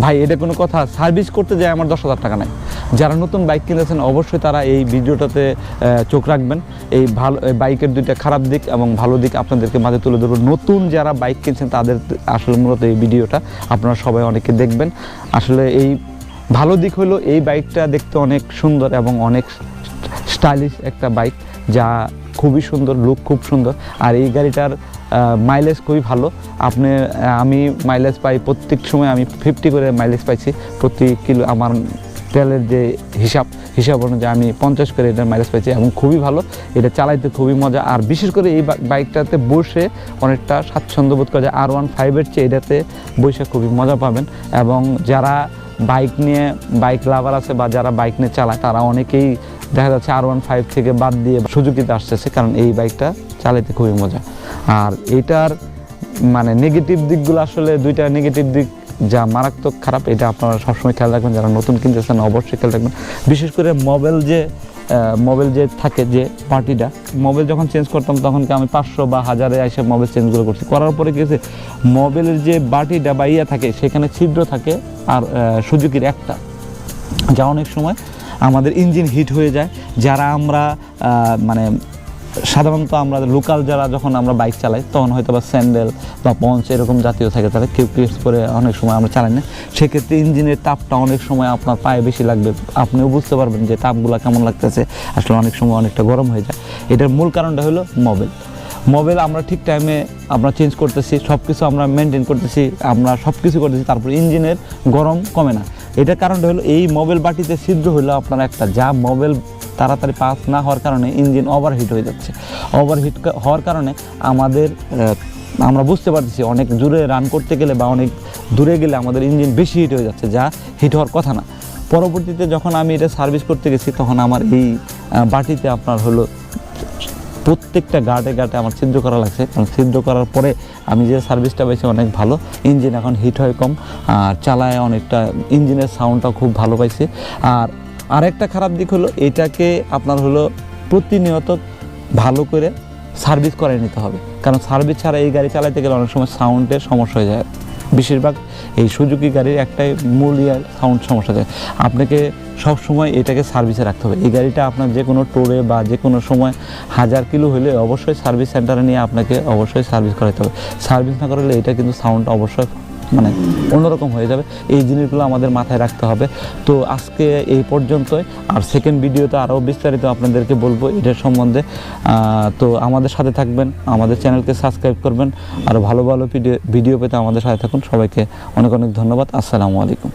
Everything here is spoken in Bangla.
ভাই এটা কোনো কথা, সার্ভিস করতে যায় আমার 10,000 টাকা নেয়। যারা নতুন বাইক কিনেছেন অবশ্যই তারা এই ভিডিওটাতে চোখ রাখবেন। এই ভালো বাইকের দুইটা খারাপ দিক এবং ভালো দিক আপনাদেরকে মাঝে তুলে ধরবো। নতুন যারা বাইক কিনছেন তাদের আসলে মূলত এই ভিডিওটা আপনারা সবাই অনেকে দেখবেন। আসলে এই ভালো দিক হলো এই বাইকটা দেখতে অনেক সুন্দর এবং অনেক স্টাইলিশ একটা বাইক, যা খুবই সুন্দর, লুক খুব সুন্দর। আর এই গাড়িটার মাইলেজ খুবই ভালো। আমি মাইলেজ পাই প্রত্যেক সময়, আমি 50 করে মাইলেজ পাইছি প্রতি কিলো। আমার তেলের যে হিসাব অনুযায়ী আমি 50 করে এটার মাইলেজ পাইছি এবং খুবই ভালো। এটা চালাইতে খুবই মজা। আর বিশেষ করে এই বাইকটাতে বসে অনেকটা স্বাচ্ছন্দ্য বোধ করা যায়। R15-এর চেয়ে এটাতে বসে খুবই মজা পাবেন। এবং যারা বাইক লাভার আছে বা যারা বাইক নিয়ে চালায় তারা অনেকেই দেখা যাচ্ছে R15 থেকে বাদ দিয়ে সুজুকিতে আসতেছে, কারণ এই বাইকটা চালাতে খুবই মজা। আর এটার মানে নেগেটিভ দিকগুলো আসলে দুইটা নেগেটিভ দিক যা মারাত্মক খারাপ, এটা আপনারা সবসময় খেয়াল রাখবেন। যারা নতুন কিনতেছেন অবশ্যই খেয়াল রাখবেন। বিশেষ করে মোবাইল যে থাকে যে পার্টিটা, মোবাইল যখন চেঞ্জ করতাম তখন আমি 500 বা 1000-এ এসে মোবাইল চেঞ্জগুলো করছি। করার পরে কি হয়েছে, মোবাইলের যে বাটিটা বা থাকে সেখানে ছিদ্র থাকে আর সুজুকির একটা, যা অনেক সময় আমাদের ইঞ্জিন হিট হয়ে যায়। যারা আমরা মানে সাধারণত আমরা লোকাল যারা যখন আমরা বাইক চালাই তখন হয়তো বা স্যান্ডেল বা পঞ্চ এরকম জাতীয় থাকে, তারা কেউ করে অনেক সময় আমরা চালাই না। সেক্ষেত্রে ইঞ্জিনের তাপটা অনেক সময় আপনার পায়ে বেশি লাগবে। আপনিও বুঝতে পারবেন যে তাপগুলো কেমন লাগতেছে, আসলে অনেক সময় অনেকটা গরম হয়ে যায়। এটার মূল কারণটা হলো মোবাইল আমরা ঠিক টাইমে আমরা চেঞ্জ করতেছি, সব কিছু আমরা মেনটেন করতেছি, আমরা সব কিছু করতেছি, তারপর ইঞ্জিনের গরম কমে না। এটার কারণটা হলো এই মোবাইল বাটিতে ছিদ্র হলো আপনার একটা, যা মোবাইল তাড়াতাড়ি পাস না হওয়ার কারণে ইঞ্জিন ওভারহিট হয়ে যাচ্ছে। ওভারহিট হওয়ার কারণে আমরা বুঝতে পারতেছি অনেক জোরে রান করতে গেলে বা অনেক দূরে গেলে আমাদের ইঞ্জিন বেশি হিট হয়ে যাচ্ছে, যা হিট হওয়ার কথা না। পরবর্তীতে যখন আমি এটা সার্ভিস করতে গেছি তখন আমার এই বাটিতে আপনার হলো প্রত্যেকটা গার্ডে আমার ছিদ্র করা লাগছে। কারণ ছিদ্র করার পরে আমি যে সার্ভিসটা পাইছি অনেক ভালো, ইঞ্জিন এখন হিট হয় কম, আর চালায় অনেকটা, ইঞ্জিনের সাউন্ডটাও খুব ভালো পাইছি। আর আরেকটা খারাপ দিক হলো এটাকে আপনার হলো প্রতিনিয়ত ভালো করে সার্ভিস করে নিতে হবে, কারণ সার্ভিস ছাড়া এই গাড়ি চালাতে গেলে অনেক সময় সাউন্ডের সমস্যা হয়ে যায়। বেশিরভাগ এই সুজুকি গাড়ির একটাই মূল সাউন্ড সমস্যা যায়। আপনাকে সব সময় এটাকে সার্ভিসে রাখতে হবে। এই গাড়িটা আপনার যে কোনো টোরে বা যে কোনো সময় 1000 কিলো হলে অবশ্যই সার্ভিস সেন্টারে নিয়ে আপনাকে অবশ্যই সার্ভিস করাতে হবে। সার্ভিস না করলে এটা কিন্তু সাউন্ডটা অবশ্যই মানে অন্যরকম হয়ে যাবে। এই জিনিসগুলো আমাদের মাথায় রাখতে হবে। তো আজকে এই পর্যন্তই, আর সেকেন্ড ভিডিওতে আরও বিস্তারিত আপনাদেরকে বলবো এটার সম্বন্ধে। তো আমাদের সাথে থাকবেন, আমাদের চ্যানেলকে সাবস্ক্রাইব করবেন, আরও ভালো ভিডিও পেতে আমাদের সাথে থাকুন। সবাইকে অনেক ধন্যবাদ। আসসালামু আলাইকুম।